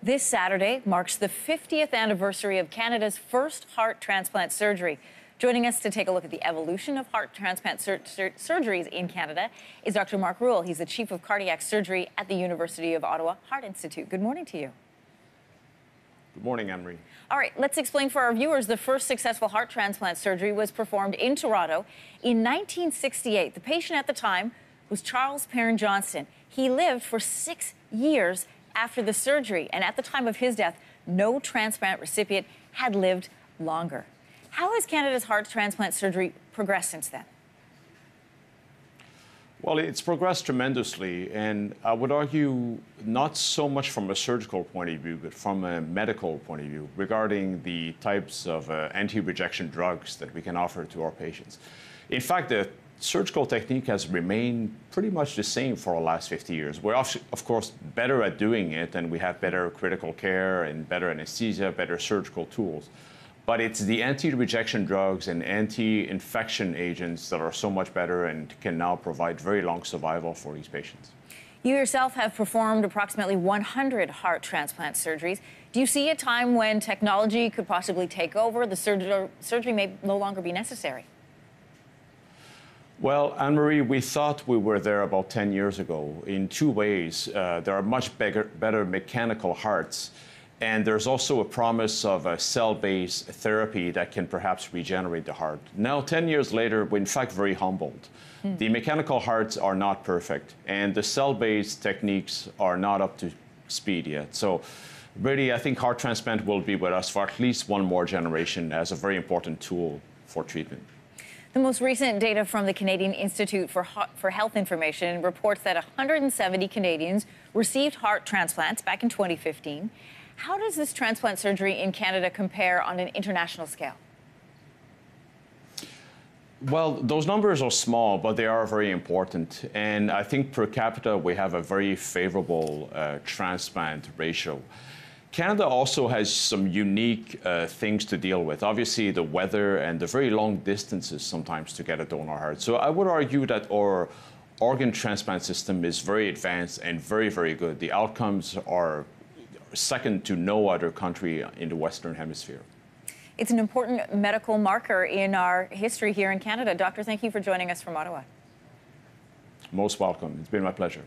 This Saturday marks the 50th anniversary of Canada's first heart transplant surgery. Joining us to take a look at the evolution of heart transplant surgeries in Canada is Dr. Mark Rule. He's the Chief of Cardiac Surgery at the University of Ottawa Heart Institute. Good morning to you. Good morning, Anne-Marie. All right, let's explain for our viewers. The first successful heart transplant surgery was performed in Toronto in 1968. The patient at the time was Charles Perrin Johnston. He lived for 6 years after the surgery, and at the time of his death, no transplant recipient had lived longer. How has Canada's heart transplant surgery progressed since then? Well, it's progressed tremendously, and I would argue not so much from a surgical point of view, but from a medical point of view regarding the types of anti-rejection drugs that we can offer to our patients. In fact, the surgical technique has remained pretty much the same for the last 50 years. We're, of course, better at doing it, and we have better critical care and better anesthesia, better surgical tools. But it's the anti-rejection drugs and anti-infection agents that are so much better and can now provide very long survival for these patients. You yourself have performed approximately 100 heart transplant surgeries. Do you see a time when technology could possibly take over, the surgery may no longer be necessary? Well, Anne-Marie, we thought we were there about 10 years ago in two ways. There are much better mechanical hearts, and there's also a promise of a cell-based therapy that can perhaps regenerate the heart. Now, 10 years later, we're in fact very humbled. The mechanical hearts are not perfect, and the cell-based techniques are not up to speed yet. So really, I think heart transplant will be with us for at least one more generation as a very important tool for treatment. The most recent data from the Canadian Institute for Health Information reports that 170 Canadians received heart transplants back in 2015. How does this transplant surgery in Canada compare on an international scale? Well, those numbers are small, but they are very important. And I think per capita, we have a very favorable transplant ratio. Canada also has some unique things to deal with. Obviously, the weather and the very long distances sometimes to get a donor heart. So I would argue that our organ transplant system is very advanced and very, very good. The outcomes are second to no other country in the Western Hemisphere. It's an important medical marker in our history here in Canada. Doctor, thank you for joining us from Ottawa. Most welcome. It's been my pleasure.